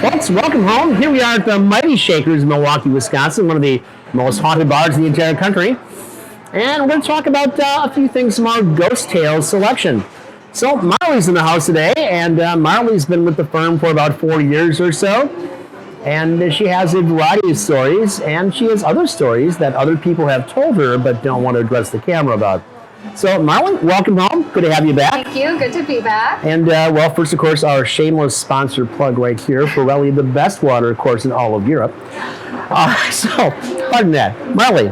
Folks, welcome home. Here we are at the Mighty Shakers in Milwaukee, Wisconsin, one of the most haunted bars in the entire country. And we're going to talk about a few things from our Ghost Tales selection. So Marley's in the house today, and Marley's been with the firm for about 4 years or so. And she has a variety of stories, and she has other stories that other people have told her but don't want to address the camera about. So, Marley, welcome home. Good to have you back. Thank you. Good to be back. And, well, first, of course, our shameless sponsor plug right here for really the best water, of course, in all of Europe. So, pardon that. Marley,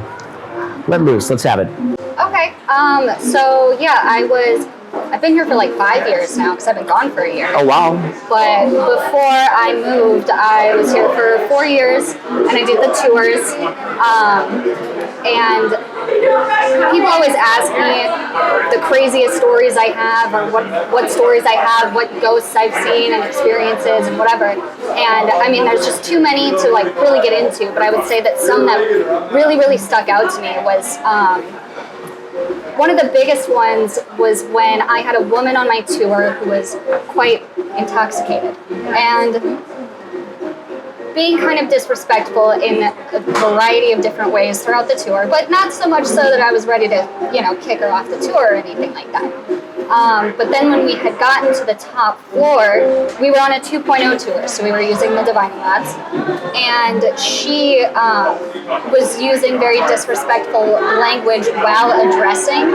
let loose. Let's have it. Okay. I've been here for like 5 years now because I've been gone for a year. Oh, wow. But before I moved, I was here for 4 years and I did the tours. And people always ask me the craziest stories I have, or what stories I have, what ghosts I've seen and experiences and whatever. And I mean, there's just too many to like really get into. But I would say that some that really, really stuck out to me was one of the biggest ones was when I had a woman on my tour who was quite intoxicated and being kind of disrespectful in a variety of different ways throughout the tour, but not so much so that I was ready to, kick her off the tour or anything like that. But then when we had gotten to the top floor, we were on a 2.0 tour, so we were using the divining rods, and she was using very disrespectful language while addressing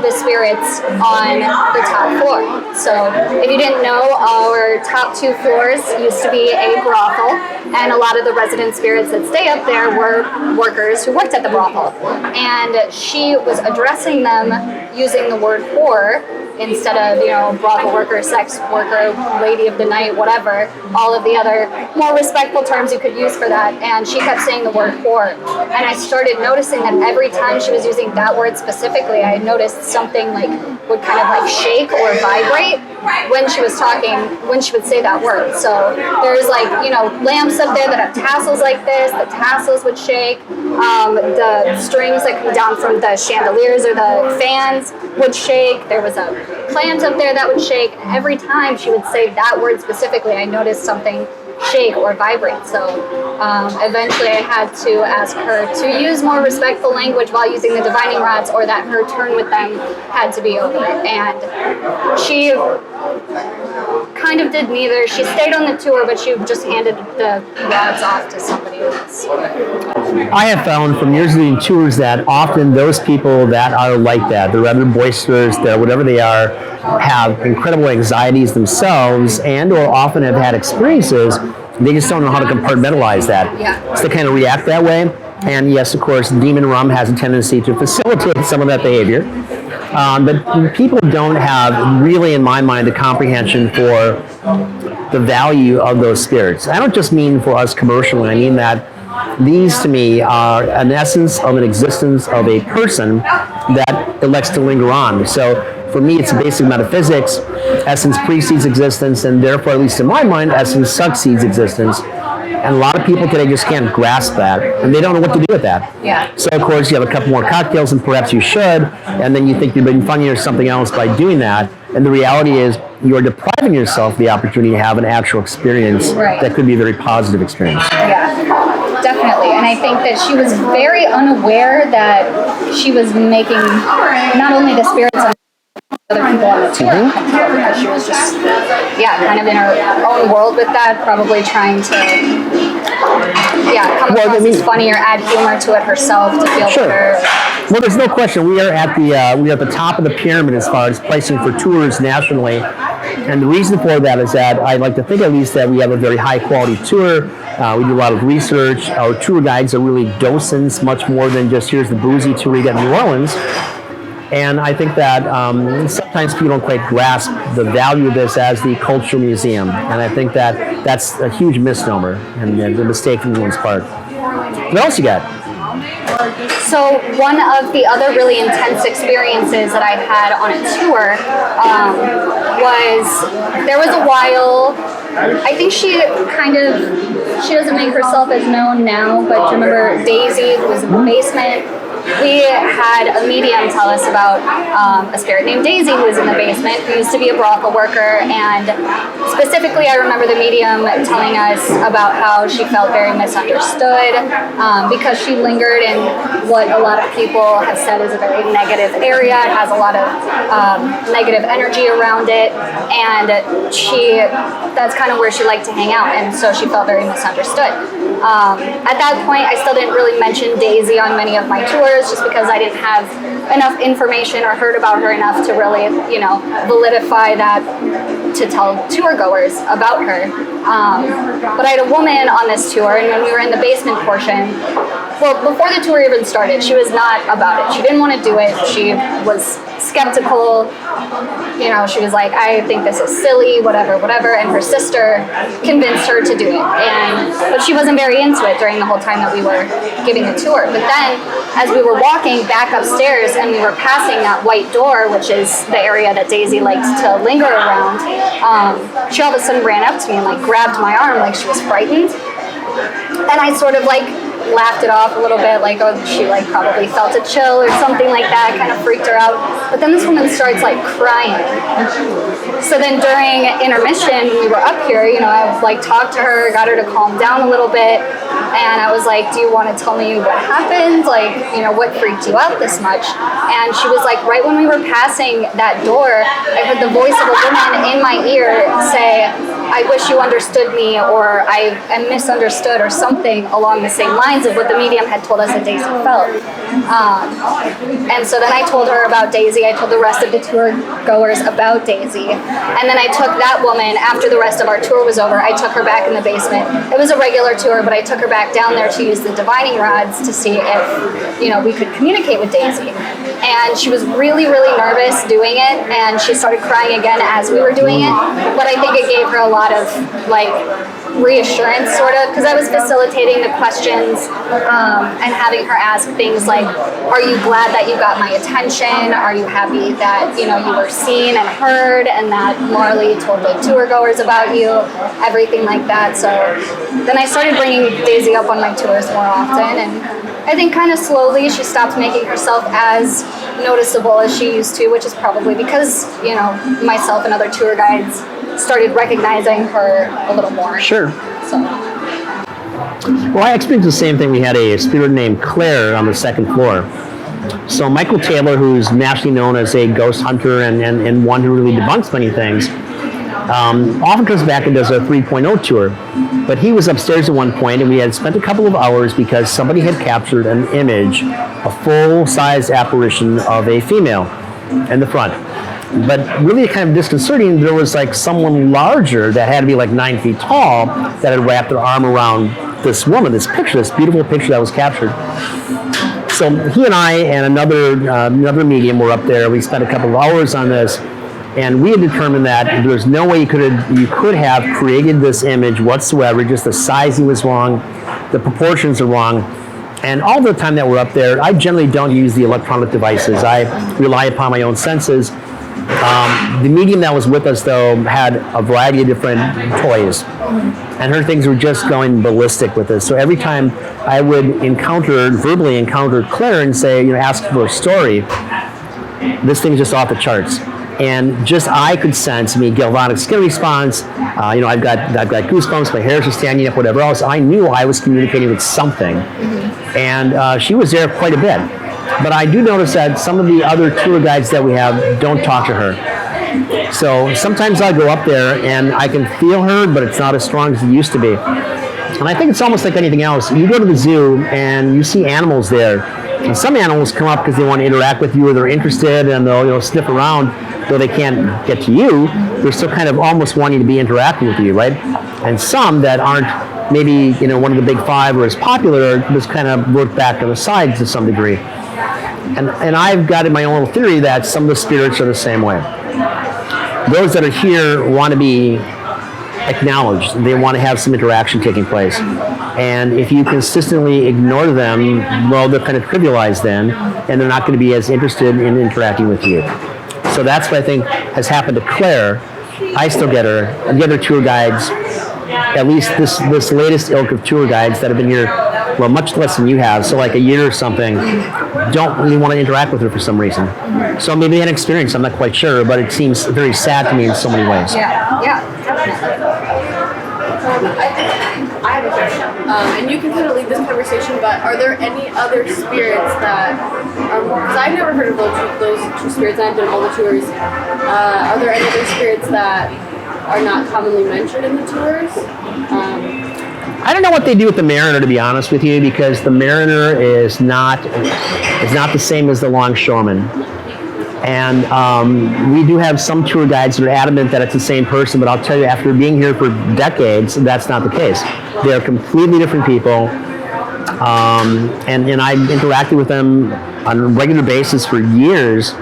the spirits on the top floor. So if you didn't know, our top 2 floors used to be a brothel, and a lot of the resident spirits that stay up there were workers who worked at the brothel. And she was addressing them using the word whore instead of, brothel worker, sex worker, lady of the night, whatever, all of the other more respectful terms you could use for that. And she kept saying the word whore. And I started noticing that every time she was using that word specifically, I noticed something would kind of shake or vibrate when she was talking, when she would say that word. So there's lamps up there that have tassels like this, the tassels would shake, the strings that come down from the chandeliers or the fans would shake, there was a plant up there that would shake. Every time she would say that word specifically, I noticed something shake or vibrate. So eventually I had to ask her to use more respectful language while using the divining rods, or that her turn with them had to be over. And she kind of did neither. She stayed on the tour, but she just handed the rods off to somebody else. I have found from years of doing tours that often those people that are like that, they're rather boisterous, they're whatever they are, have incredible anxieties themselves and or often have had experiences. They just don't know how to compartmentalize that. Yeah. So they kind of react that way. And yes, of course, demon rum has a tendency to facilitate some of that behavior. But people don't have really, in my mind, a comprehension for the value of those spirits. I don't just mean for us commercially. I mean that these, to me, are an essence of an existence of a person that elects to linger on. So for me, it's basic metaphysics. Essence precedes existence, and therefore, at least in my mind, essence succeeds existence. And a lot of people today just can't grasp that, and they don't know what to do with that. Yeah. So, of course, you have a couple more cocktails, and perhaps you should, and then you think you're being funny or something else by doing that. And the reality is, you're depriving yourself the opportunity to have an actual experience that could be a very positive experience. Yeah, definitely. And I think that she was very unaware that she was making not only the spirits of other people on the tour comfortable, because she was just, kind of in her own world with that, probably trying to, come across as funny or add humor to it herself to feel better. Well, there's no question. We are at the top of the pyramid as far as pricing for tours nationally, and the reason for that is that I'd like to think at least that we have a very high quality tour. We do a lot of research. Our tour guides are really docents, much more than just here's the boozy tour we get in New Orleans. And I think that sometimes people don't quite grasp the value of this as the cultural museum, and I think that that's a huge misnomer and a mistake from everyone's part. What else you got? So one of the other really intense experiences that I had on a tour was, there was a while, I think she doesn't make herself as known now, but do you remember Daisy, who was in the basement? we had a medium tell us about a spirit named Daisy who was in the basement, who used to be a brothel worker. And specifically, I remember the medium telling us about how she felt very misunderstood because she lingered in what a lot of people have said is a very negative area. It has a lot of negative energy around it, and that's kind of where she liked to hang out, and so she felt very misunderstood. At that point, I still didn't really mention Daisy on many of my tours, just because I didn't have enough information or heard about her enough to really, validify that to tell tour goers about her. But I had a woman on this tour, and when we were in the basement portion, well, before the tour even started, she was not about it. She didn't want to do it. She was skeptical. She was like, I think this is silly, whatever. And her sister convinced her to do it. But she wasn't very into it during the whole time that we were giving the tour. But then, as we were walking back upstairs and we were passing that white door, which is the area that Daisy likes to linger around, she all of a sudden ran up to me and grabbed my arm like she was frightened. And I sort of laughed it off a little bit, she probably felt a chill or something like that, kind of freaked her out. But then this woman starts crying. So then during intermission, when we were up here, I talked to her, got her to calm down a little bit, and I was like, do you want to tell me what happened? What freaked you out this much? And she was like, right when we were passing that door, I heard the voice of a woman in my ear say, I wish you understood me, or I am misunderstood, or something along the same lines of what the medium had told us that Daisy felt. And so then I told her about Daisy. I told the rest of the tour goers about Daisy. And then I took that woman, after the rest of our tour was over, I took her back in the basement. It was a regular tour, but I took her back down there to use the divining rods to see if, we could communicate with Daisy. And she was really, really nervous doing it, and she started crying again as we were doing it. But I think it gave her a lot of reassurance, sort of, because I was facilitating the questions and having her ask things like, are you glad that you got my attention? Are you happy that you were seen and heard, and that Marley told the tour goers about you? Everything like that. So then I started bringing Daisy up on my tours more often, and I think kind of slowly she stopped making herself as noticeable as she used to, which is probably because, myself and other tour guides started recognizing her a little more. Sure. So. Well, I experienced the same thing. We had a spirit named Claire on the second floor. So Michael Taylor, who's nationally known as a ghost hunter and one who really debunks many things, often comes back and does a 3.0 tour. But he was upstairs at one point, and we had spent a couple of hours because somebody had captured an image, a full-size apparition of a female in the front. But really kind of disconcerting, there was someone larger that had to be 9 feet tall that had wrapped their arm around this woman, this beautiful picture that was captured. So he and I and another medium were up there. We spent a couple of hours on this, and we had determined that there's no way you could have created this image whatsoever. Just the sizing was wrong, the proportions are wrong. And all the time that we're up there, I generally don't use the electronic devices. I rely upon my own senses. The medium that was with us, though, had a variety of different toys, and her things were just going ballistic with us. So every time I would verbally encounter Claire and say, ask for a story, this thing's just off the charts. And just I could sense galvanic skin response. I've got goosebumps, my hairs are standing up, whatever else. I knew I was communicating with something, and she was there quite a bit. But I do notice that some of the other tour guides that we have don't talk to her. So sometimes I go up there and I can feel her, but it's not as strong as it used to be. And I think it's almost like anything else. You go to the zoo and you see animals there. And some animals come up because they want to interact with you, or they're interested, and they'll sniff around. Though they can't get to you, they're still kind of almost wanting to be interacting with you, right? And some that aren't maybe one of the big five or as popular just kind of work back to the side to some degree. And I've got in my own little theory that some of the spirits are the same way. Those that are here want to be acknowledged. They want to have some interaction taking place. And if you consistently ignore them, well, they're kind of trivialized then, and they're not going to be as interested in interacting with you. So that's what I think has happened to Claire. I still get her. The other tour guides, at least this latest ilk of tour guides that have been here, well, much less than you have, so a year or something, don't really want to interact with her for some reason. So maybe an experience, I'm not quite sure, but it seems very sad to me in so many ways. Yeah. I have a question, and you can kind of lead this conversation, but are there any other spirits that are more, because I've never heard of those two spirits, I've done all the tours. Are there any other spirits that are not commonly mentioned in the tours? I don't know what they do with the Mariner, to be honest with you, because the Mariner is not the same as the Longshoreman. And we do have some tour guides that are adamant that it's the same person, but I'll tell you, after being here for decades, that's not the case. They're completely different people, and I've interacted with them on a regular basis for years,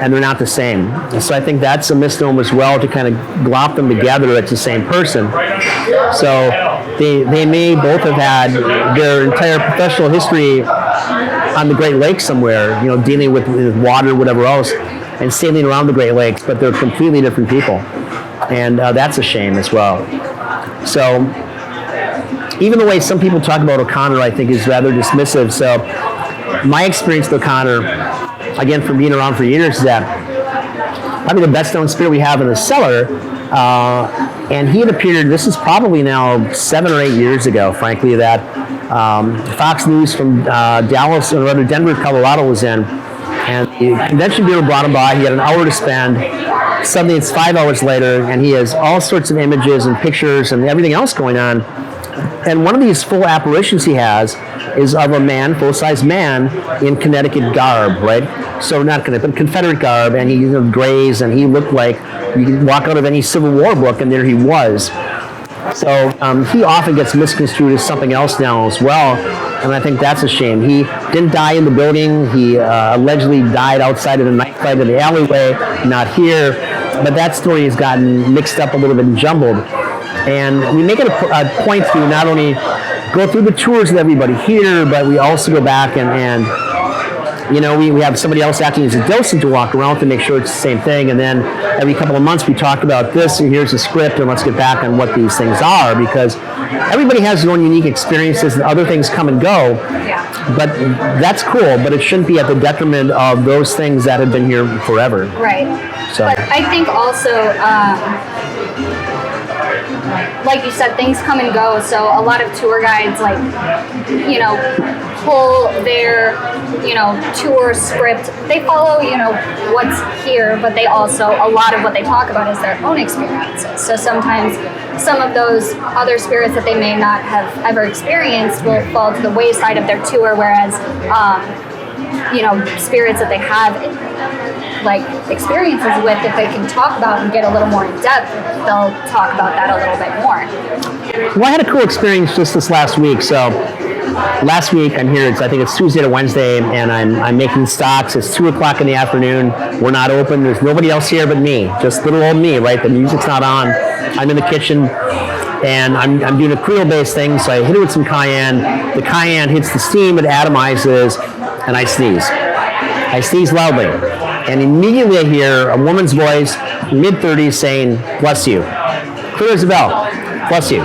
and they're not the same. So I think that's a misnomer as well, to kind of glop them together. It's the same person. So they may both have had their entire professional history on the Great Lakes somewhere, dealing with water, whatever else, and sailing around the Great Lakes, but they're completely different people. And that's a shame as well. So even the way some people talk about O'Connor, I think, is rather dismissive. So my experience with O'Connor, again, from being around for years, is that probably the best known spirit we have in the cellar, and he had appeared, this is probably now 7 or 8 years ago, frankly, that Fox News from Dallas, or rather Denver, Colorado was in, and the convention bureau brought him by. He had an hour to spend. Suddenly it's 5 hours later, and he has all sorts of images and pictures and everything else going on. And one of these full apparitions he has is of a man, full-size man, in Connecticut garb, right? So not Connecticut, but Confederate garb, and he grays, and he looked like you could walk out of any Civil War book, and there he was. So he often gets misconstrued as something else now as well, and I think that's a shame. He didn't die in the building. He allegedly died outside of a night fight in the alleyway, not here. But that story has gotten mixed up a little bit and jumbled. And we make it a point to not only go through the tours with everybody here, but we also go back and we have somebody else acting as a docent to walk around to make sure it's the same thing. And then every couple of months we talk about this, and here's the script, and let's get back on what these things are, because everybody has their own unique experiences and other things come and go. Yeah. But that's cool, but it shouldn't be at the detriment of those things that have been here forever. Right. So. But I think also, like you said, things come and go. So a lot of tour guides, pull their, tour script. They follow, what's here, but they also, a lot of what they talk about is their own experiences. So sometimes some of those other spirits that they may not have ever experienced will fall to the wayside of their tour, whereas, spirits that they have experiences with, if they can talk about and get a little more in depth, they'll talk about that a little bit more. Well, I had a cool experience just this last week. So last week I'm here, I think it's Tuesday to Wednesday, and I'm making stocks. It's 2 o'clock in the afternoon. We're not open. There's nobody else here but me, just little old me, right? The music's not on. I'm in the kitchen, and I'm doing a Creole-based thing, so I hit it with some cayenne. The cayenne hits the steam, it atomizes, and I sneeze. I sneeze loudly, and immediately I hear a woman's voice, mid-30s, saying, "Bless you." Clear as a bell. Bless you.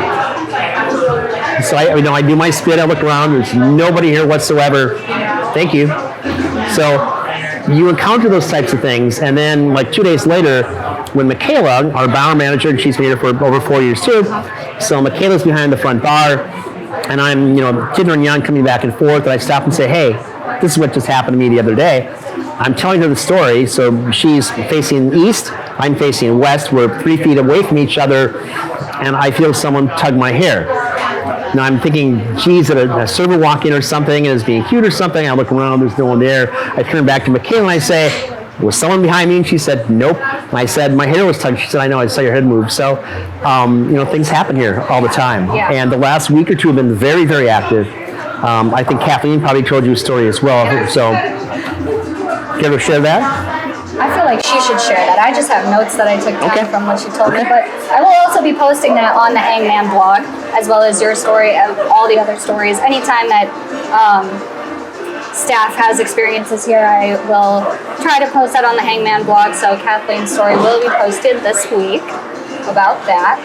So I do my spit, I look around, there's nobody here whatsoever. Thank you. So you encounter those types of things, and then 2 days later, when Michaela, our bar manager, and she's been here for over 4 years too, so Michaela's behind the front bar, and I'm, kidding and young, coming back and forth, and I stop and say, "Hey, this is what just happened to me the other day." I'm telling her the story, so she's facing east, I'm facing west, we're 3 feet away from each other, and I feel someone tug my hair. Now I'm thinking, geez, did a server walk in or something and is being cute or something? I look around, there's no one there. I turn back to Michaela and I say, "Was someone behind me?" And she said, "Nope." And I said, "My hair was tugged." She said, "I know, I saw your head move." So, things happen here all the time. Yeah. And the last week or two have been very, very active. I think Kathleen probably told you a story as well. So, care to share that? I feel like she should share that. I just have notes that I took down from what she told me, but I will also be posting that on the Hangman blog, as well as your story and all the other stories. Anytime that staff has experiences here, I will try to post that on the Hangman blog, so Kathleen's story will be posted this week about that.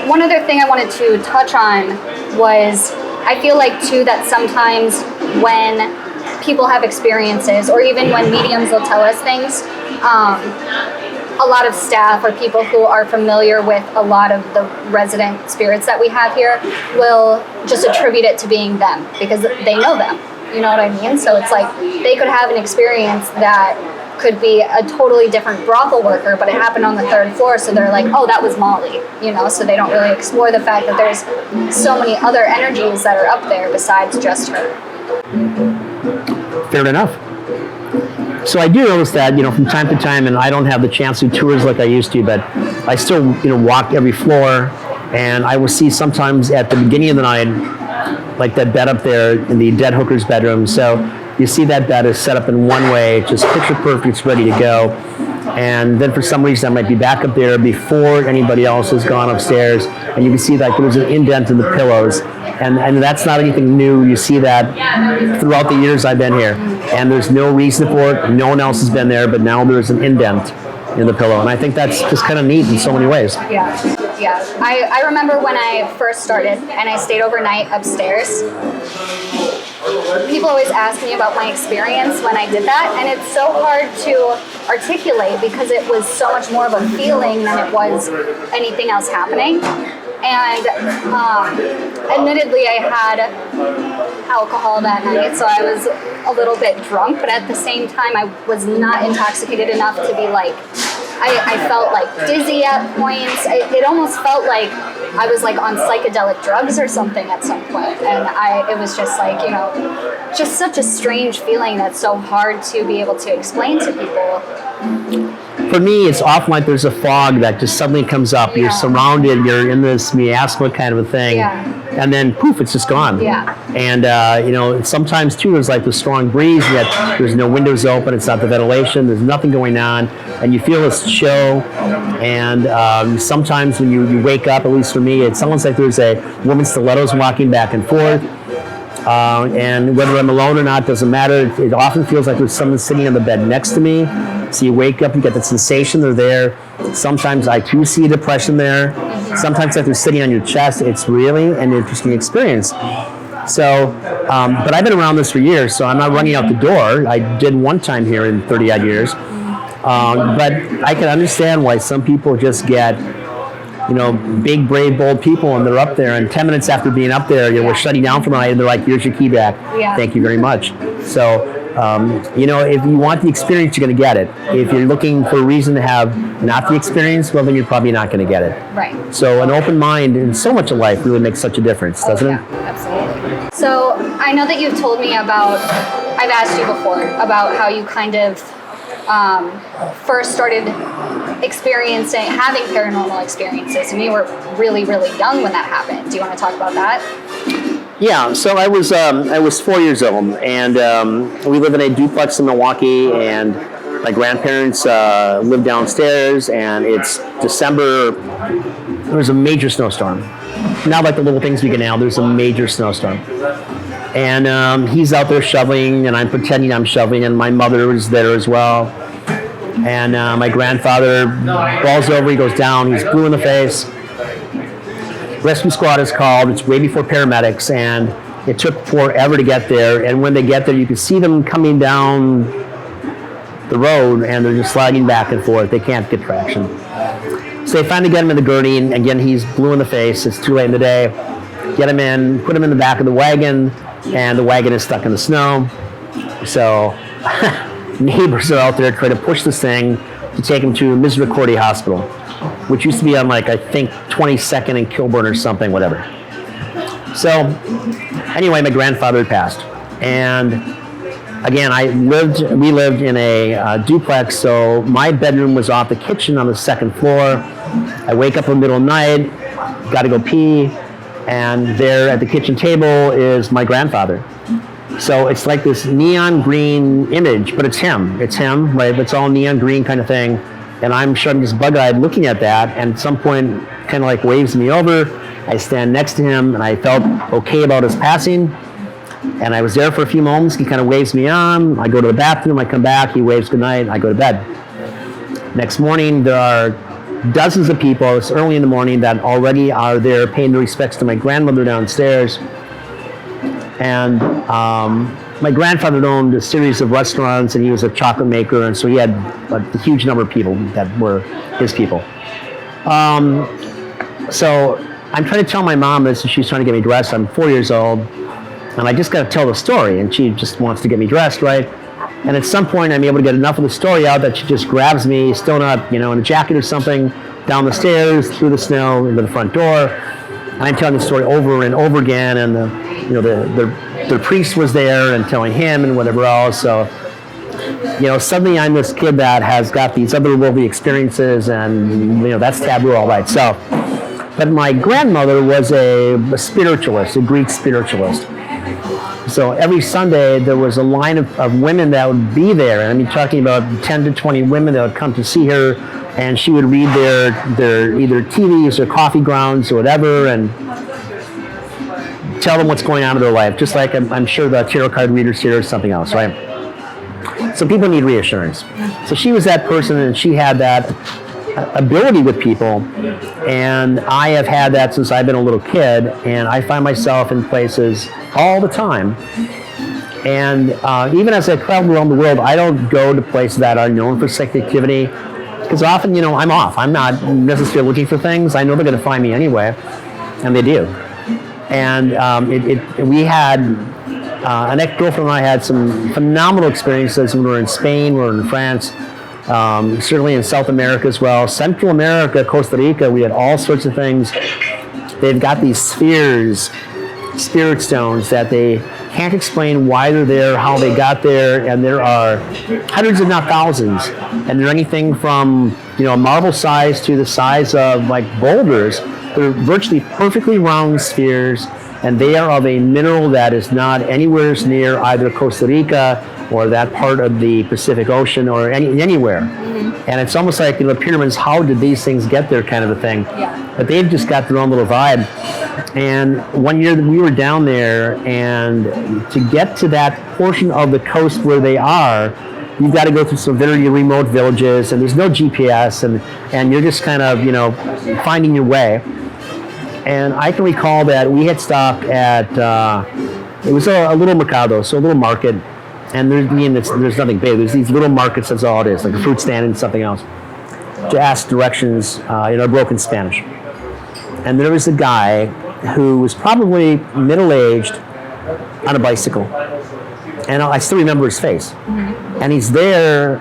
One other thing I wanted to touch on was, I feel like too that sometimes when people have experiences, or even when mediums will tell us things, a lot of staff or people who are familiar with a lot of the resident spirits that we have here will just attribute it to being them because they know them. You know what I mean? So it's like they could have an experience that could be a totally different brothel worker, but it happened on the 3rd floor, so they're like, oh, that was Molly, you know, so they don't really explore the fact that there's so many other energies that are up there besides just her. Fair enough. So I do notice that, you know, from time to time, and I don't have the chance to do tours like I used to, but I still, you know, walk every floor, and I will see sometimes at the beginning of the night, like that bed up there in the dead hooker's bedroom. So you see that bed is set up in one way, just picture perfect, it's ready to go. And then for some reason I might be back up there before anybody else has gone upstairs, and you can see that there's an indent in the pillows. And that's not anything new. You see that throughout the years I've been here. And there's no reason for it. No one else has been there, but now there's an indent in the pillow. And I think that's just kind of neat in so many ways. Yeah. I remember when I first started and I stayed overnight upstairs. People always ask me about my experience when I did that, and it's so hard to articulate because it was so much more of a feeling than it was anything else happening. And admittedly, I had alcohol that night, so I was a little bit drunk, but at the same time, I was not intoxicated enough to be like, I felt like dizzy at points. It almost felt like I was like on psychedelic drugs or something at some point. And it was just like, you know, just such a strange feeling that's so hard to be able to explain to people. For me, it's often like there's a fog that just suddenly comes up. Yeah. You're surrounded, you're in this miasma kind of a thing. Yeah. And then poof, it's just gone. Yeah. And, you know, sometimes too, there's like the strong breeze, yet there's no windows open, it's not the ventilation, there's nothing going on, and you feel this chill. And sometimes when you wake up, at least for me, it sounds like there's a woman's stilettos walking back and forth. And whether I'm alone or not doesn't matter. It often feels like there's someone sitting on the bed next to me. So you wake up, you get the sensation they're there. Sometimes I too see a depression there. Sometimes like they're sitting on your chest. It's really an interesting experience. So, but I've been around this for years, so I'm not running out the door. I did one time here in 30 odd years. But I can understand why some people just get, you know, big, brave, bold people, and they're up there, and 10 minutes after being up there, you know, we're shutting down for the night, and they're like, here's your key back. Yeah. Thank you very much. So, you know, if you want the experience, you're going to get it. If you're looking for a reason to have not the experience, well, then you're probably not going to get it. Right. So an open mind in so much of life really makes such a difference, doesn't it? Absolutely. So I know that you've told me about, I've asked you before, about how you kind of first started having paranormal experiences, and you were really, really young when that happened. Do you want to talk about that? Yeah, so I was 4 years old, and we live in a duplex in Milwaukee, and my grandparents live downstairs, and it's December. There was a major snowstorm. Not like the little things we get now. There's a major snowstorm. And he's out there shoveling, and I'm pretending I'm shoveling, and my mother was there as well. And my grandfather falls over, he goes down, he's blue in the face. Rescue squad is called, it's way before paramedics, and it took forever to get there. And when they get there, you can see them coming down the road, and they're just sliding back and forth. They can't get traction. So they finally get him in the gurney, and again, he's blue in the face. It's too late in the day. Get him in, put him in the back of the wagon, and the wagon is stuck in the snow. So neighbors are out there trying to push this thing to take him to Misericordia Hospital, which used to be on, like, I think 22nd and Kilburn or something, whatever. So anyway, my grandfather had passed. And again, we lived in a duplex, so my bedroom was off the kitchen on the second floor. I wake up in the middle of the night, got to go pee, and there at the kitchen table is my grandfather. So it's like this neon green image, but it's him, right? It's all neon green kind of thing. And I'm shutting this bug-eyed looking at that, and at some point kind of like waves me over. I stand next to him, and I felt okay about his passing. And I was there for a few moments. He kind of waves me on. I go to the bathroom, I come back, he waves goodnight, I go to bed. Next morning, there are dozens of people, it's early in the morning, that already are there paying their respects to my grandmother downstairs. And my grandfather owned a series of restaurants, and he was a chocolate maker, and so he had a huge number of people that were his people. So I'm trying to tell my mom this, and she's trying to get me dressed. I'm 4 years old, and I just got to tell the story, and she just wants to get me dressed, right? And at some point, I'm able to get enough of the story out that she just grabs me, still not, in a jacket or something, down the stairs, through the snow, into the front door. And I'm telling the story over and over again, and the priest was there and telling him and whatever else. So, suddenly I'm this kid that has got these otherworldly experiences, and that's taboo, all right. So, but my grandmother was a spiritualist, a Greek spiritualist. So every Sunday there was a line of women that would be there, and I mean talking about 10 to 20 women that would come to see her, and she would read their either TVs or coffee grounds or whatever, and tell them what's going on in their life, just like I'm sure the tarot card readers here or something else, right? So people need reassurance. So she was that person, and she had that ability with people, and I have had that since I've been a little kid, and I find myself in places all the time. And even as I travel around the world, I don't go to places that are known for psychic activity, because often, I'm off. I'm not necessarily looking for things. I know they're going to find me anyway, and they do. And we had, an ex-girlfriend and I had some phenomenal experiences when we were in Spain, we were in France, certainly in South America as well. Central America, Costa Rica, we had all sorts of things. They've got these spheres, spirit stones, that they can't explain why they're there, how they got there, and there are hundreds if not thousands. And they're anything from, marble size to the size of like boulders. They're virtually perfectly round spheres, and they are of a mineral that is not anywhere near either Costa Rica or that part of the Pacific Ocean or anywhere. Mm-hmm. And it's almost like, pyramids, how did these things get there kind of a thing. Yeah. But they've just got their own little vibe. And one year we were down there, and to get to that portion of the coast where they are, you've got to go through some very remote villages, and there's no GPS, and you're just kind of, finding your way. And I can recall that we had stopped at, it was a little mercado, so a little market. And there's nothing big. There's these little markets, that's all it is, like a fruit stand and something else, to ask directions in our broken Spanish. And there was a guy who was probably middle-aged on a bicycle. And I still remember his face. Mm-hmm. And he's there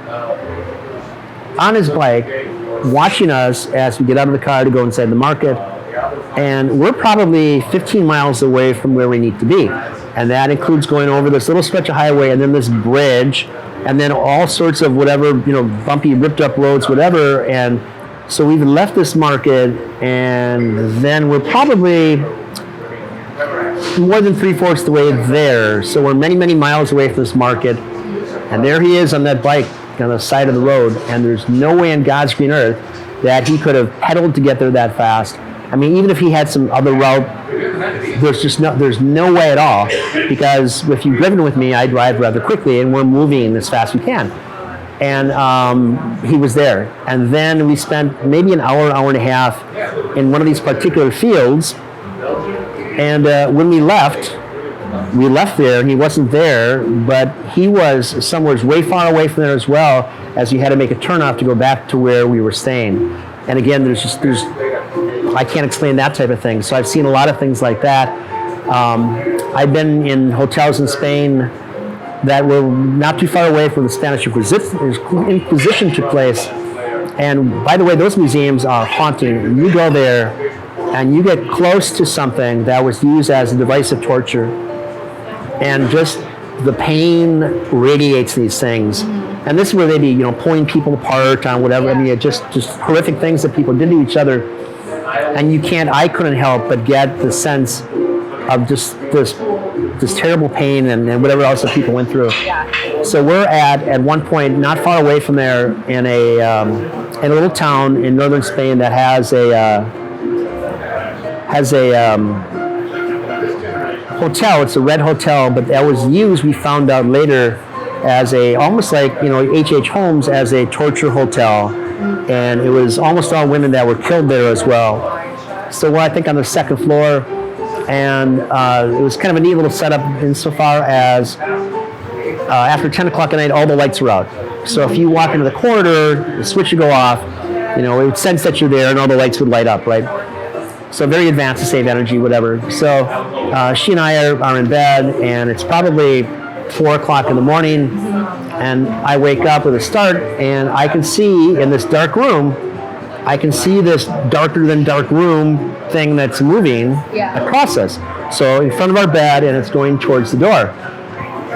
on his bike watching us as we get out of the car to go inside the market. And we're probably 15 miles away from where we need to be. And that includes going over this little stretch of highway, and then this bridge, and then all sorts of whatever, bumpy, ripped up roads, whatever. And so we've left this market, and then we're probably more than 3/4 the way there. So we're many, many miles away from this market. And there he is on that bike on the side of the road. And there's no way in God's green earth that he could have pedaled to get there that fast. I mean, even if he had some other route, there's no way at all, because if you've driven with me, I drive rather quickly, and we're moving as fast as we can. And he was there. And then we spent maybe an hour and a half in one of these particular fields. And when we left there, and he wasn't there, but he was somewhere way far away from there as well, as we had to make a turnoff to go back to where we were staying. And again, I can't explain that type of thing. So I've seen a lot of things like that. I've been in hotels in Spain that were not too far away from the Spanish Inquisition took place. And by the way, those museums are haunting. You go there and you get close to something that was used as a device of torture. And just the pain radiates these things. And this is where they'd be, pulling people apart on whatever. I mean, just horrific things that people did to each other. And I couldn't help but get the sense of just this terrible pain and whatever else that people went through. Yeah. So we're at one point not far away from there in a little town in northern Spain that has a hotel. It's a red hotel, but that was used, we found out later, as almost like H.H. Holmes, as a torture hotel. And it was almost all women that were killed there as well. So we're, I think, on the second floor, and it was kind of a neat little setup insofar as after 10 o'clock at night, all the lights are out. So if you walk into the corridor, the switch would go off, it would sense that you're there and all the lights would light up, right? So very advanced to save energy, whatever. So she and I are in bed, and it's probably 4 o'clock in the morning, and I wake up with a start, and I can see in this dark room, I can see this darker than dark room thing that's moving across us. So in front of our bed, and it's going towards the door.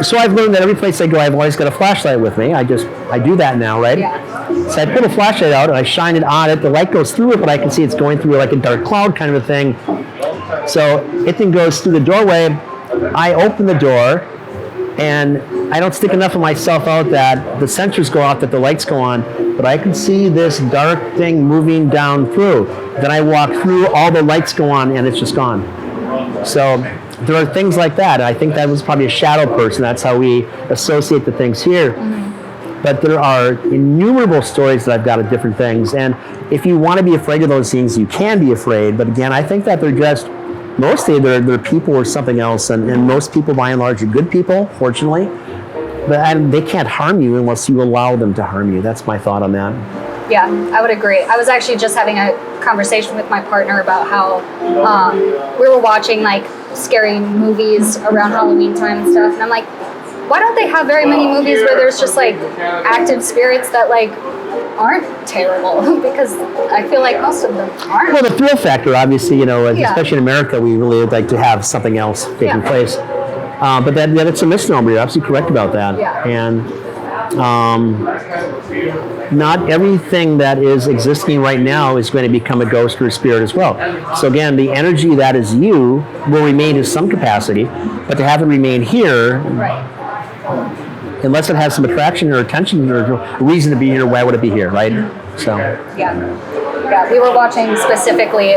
So I've learned that every place I go, I've always got a flashlight with me. I do that now, right? Yeah. So I pull a flashlight out and I shine it on it. The light goes through it, but I can see it's going through like a dark cloud kind of a thing. So it then goes through the doorway. I open the door, and I don't stick enough of myself out that the sensors go off, that the lights go on, but I can see this dark thing moving down through. Then I walk through, all the lights go on, and it's just gone. So there are things like that. I think that was probably a shadow person. That's how we associate the things here. Mm-hmm. But there are innumerable stories that I've got of different things. And if you want to be afraid of those things, you can be afraid. But again, I think that they're just, mostly they're people or something else. And most people, by and large, are good people, fortunately. And they can't harm you unless you allow them to harm you. That's my thought on that. Yeah, I would agree. I was actually just having a conversation with my partner about how we were watching like scary movies around Halloween time and stuff, and I'm like, why don't they have very many movies where there's just like active spirits that like aren't terrible? Because I feel like most of them aren't. Well, the thrill factor, obviously, especially in America, we really would like to have something else taking place. But that's a misnomer. You're absolutely correct about that. Yeah. And not everything that is existing right now is going to become a ghost or a spirit as well. So again, the energy that is you will remain in some capacity, but to have it remain here, unless it has some attraction or attention or reason to be here, why would it be here, right? So yeah, we were watching specifically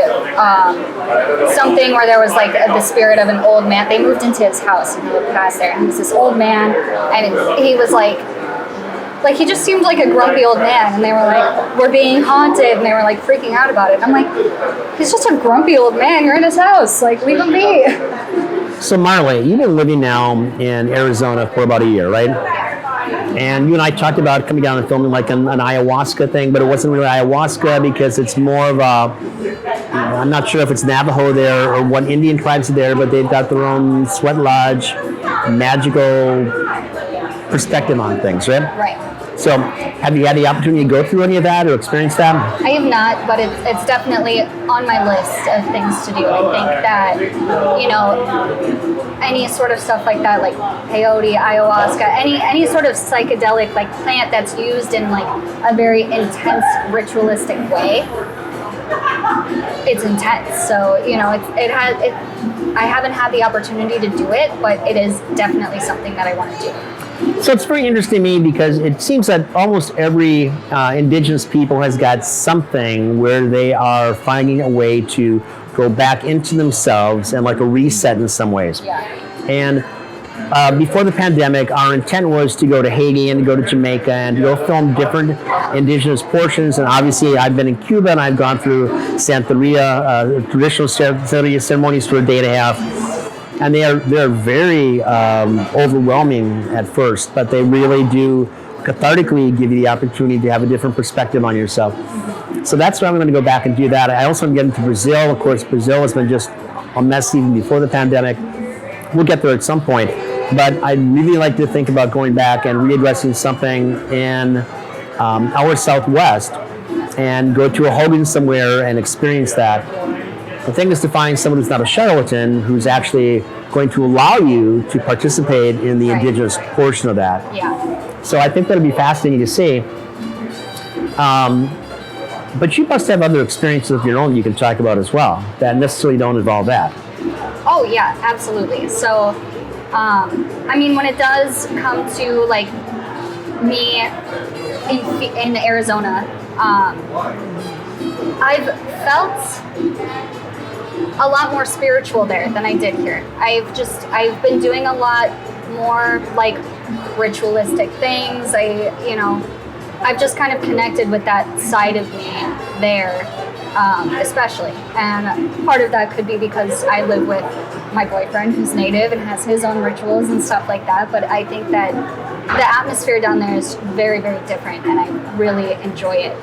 something where there was like the spirit of an old man. They moved into his house and he would pass there, and he was this old man, and he was like he just seemed like a grumpy old man, and they were like, we're being haunted, and they were like freaking out about it. I'm like, he's just a grumpy old man, you're in his house, like leave him be. So Marley, you've been living now in Arizona for about a year, right? And you and I talked about coming down and filming like an ayahuasca thing, but it wasn't really ayahuasca because it's more of I'm not sure if it's Navajo there or what Indian tribes are there, but they've got their own sweat lodge, magical perspective on things, right? Right. So have you had the opportunity to go through any of that or experience that? I have not, but it's definitely on my list of things to do. I think that, any sort of stuff like that, like peyote, ayahuasca, any sort of psychedelic like plant that's used in like a very intense ritualistic way, it's intense. So, I haven't had the opportunity to do it, but it is definitely something that I want to do. So it's very interesting to me because it seems that almost every indigenous people has got something where they are finding a way to go back into themselves and like a reset in some ways. Yeah. And before the pandemic, our intent was to go to Haiti and to go to Jamaica and to go film different indigenous portions. And obviously I've been in Cuba and I've gone through Santeria, traditional Santeria ceremonies for a day and a half. And they're very overwhelming at first, but they really do cathartically give you the opportunity to have a different perspective on yourself. So that's why I'm going to go back and do that. I also want to get into Brazil. Of course, Brazil has been just a mess even before the pandemic. We'll get there at some point. But I'd really like to think about going back and readdressing something in our Southwest and go to a Hogan somewhere and experience that. The thing is to find someone who's not a charlatan, who's actually going to allow you to participate in the indigenous portion of that. Yeah. So I think that'll be fascinating to see. But you must have other experiences of your own you can talk about as well that necessarily don't involve that. Oh yeah, absolutely. So, when it does come to like me in Arizona, I've felt a lot more spiritual there than I did here. I've been doing a lot more like ritualistic things. I've just kind of connected with that side of me there. especially. And part of that could be because I live with my boyfriend who's native and has his own rituals and stuff like that. But I think that the atmosphere down there is very, very different, and I really enjoy it.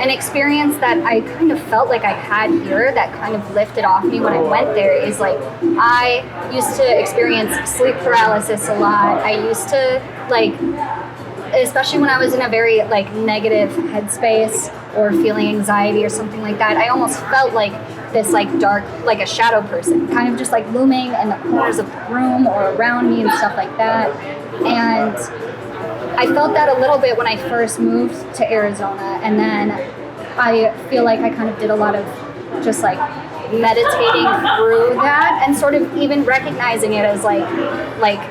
An experience that I kind of felt like I had here that kind of lifted off me when I went there is like, I used to experience sleep paralysis a lot. I used to, like, especially when I was in a very like negative headspace or feeling anxiety or something like that, I almost felt like this like dark, like a shadow person, kind of just like looming in the corners of the room or around me and stuff like that. And I felt that a little bit when I first moved to Arizona, and then I feel like I kind of did a lot of just like meditating through that and sort of even recognizing it as like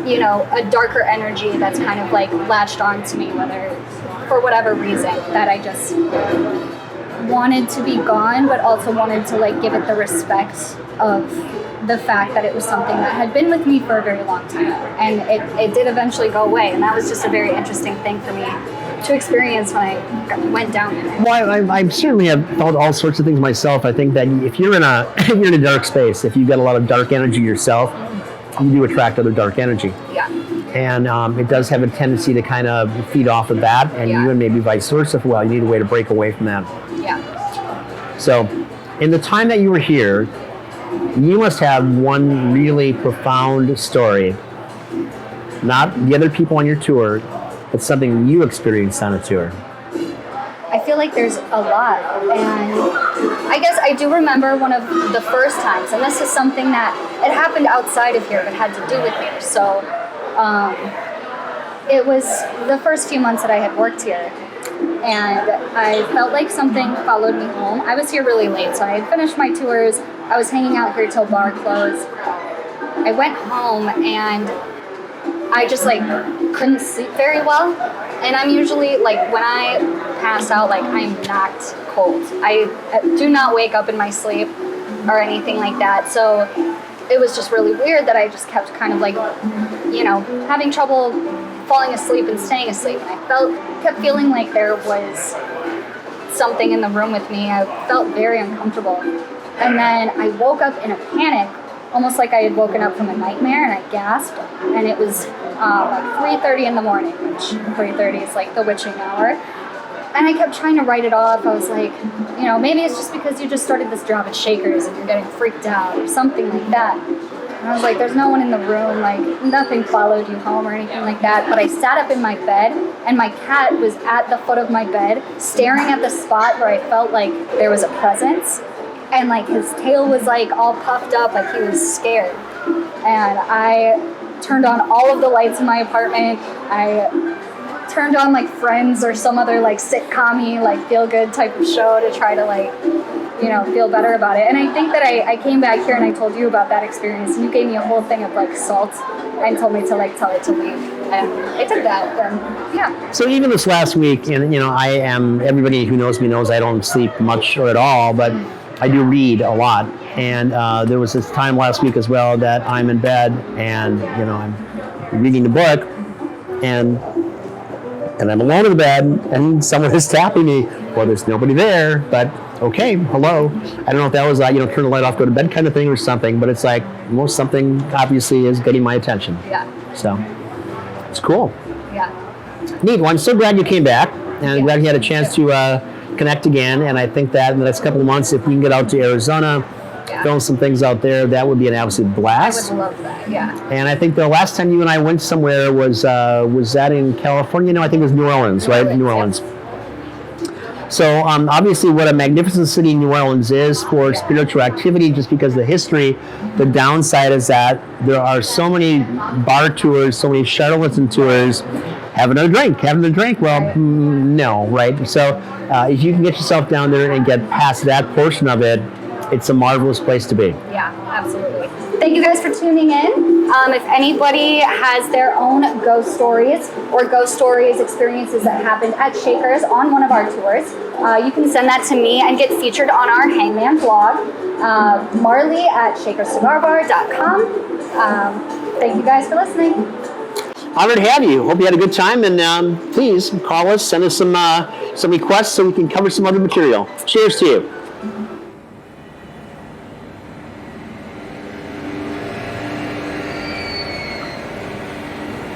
you know, a darker energy that's kind of like latched onto me, whether for whatever reason that I just wanted to be gone, but also wanted to like give it the respect of the fact that it was something that had been with me for a very long time, and it did eventually go away. And that was just a very interesting thing for me to experience when I went down there. Well, I certainly have felt all sorts of things myself. I think that if you're in a if you're in a dark space, if you've got a lot of dark energy yourself, you do attract other dark energy. Yeah. And it does have a tendency to kind of feed off of that, and you and maybe vice versa. Well, you need a way to break away from that. Yeah. So, in the time that you were here, you must have one really profound story. Not the other people on your tour, but something you experienced on a tour. I feel like there's a lot, and I guess I do remember one of the first times, and this is something that it happened outside of here but had to do with here. So it was the first few months that I had worked here, and I felt like something followed me home. I was here really late, so I had finished my tours. I was hanging out here till bar closed. I went home and I just like couldn't sleep very well, and I'm usually like, when I pass out, like I'm knocked cold. I do not wake up in my sleep or anything like that. So it was just really weird that I just kept kind of like, you know, having trouble falling asleep and staying asleep. And I kept feeling like there was something in the room with me. I felt very uncomfortable. And then I woke up in a panic, almost like I had woken up from a nightmare, and I gasped. And it was like 3:30 in the morning, which 3:30 is like the witching hour. And I kept trying to write it off. I was like, you know, maybe it's just because you just started this job at Shakers and you're getting freaked out or something like that. And I was like, there's no one in the room, like nothing followed you home or anything like that. But I sat up in my bed, and my cat was at the foot of my bed, staring at the spot where I felt like there was a presence. And like his tail was like all puffed up, like he was scared. And I turned on all of the lights in my apartment. I turned on like Friends or some other like sitcom-y, like feel-good type of show to try to like, you know, feel better about it. And I think that I came back here and I told you about that experience, and you gave me a whole thing of like salt and told me to like tell it to leave. And I did that, and yeah. So even this last week, and you know, everybody who knows me knows I don't sleep much or at all, but I do read a lot. And there was this time last week as well that I'm in bed and, you know, I'm reading the book, and I'm alone in the bed, and someone is tapping me. Well, there's nobody there, but okay, hello. I don't know if that was you know, turn the light off, go to bed kind of thing or something, but it's like, well, something obviously is getting my attention. Yeah. So it's cool. Yeah. Neat. Well, I'm so glad you came back, and I'm glad you had a chance to connect again. And I think that in the next couple of months, if we can get out to Arizona, film some things out there, that would be an absolute blast. I would love that, yeah. And I think the last time you and I went somewhere was that in California? No, I think it was New Orleans, right? New Orleans. Yep. So obviously what a magnificent city New Orleans is for spiritual activity, just because of the history. The downside is that there are so many bar tours, so many charlatan tours. Having a drink. Well, no, right? So if you can get yourself down there and get past that portion of it, it's a marvelous place to be. Yeah, absolutely. Thank you guys for tuning in. If anybody has their own ghost stories or ghost stories experiences that happened at Shakers on one of our tours, you can send that to me and get featured on our Hangman blog, Marley at shakerscigarbar.com. Thank you guys for listening. Honored to have you. Hope you had a good time, and please call us, send us some requests so we can cover some other material. Cheers to you.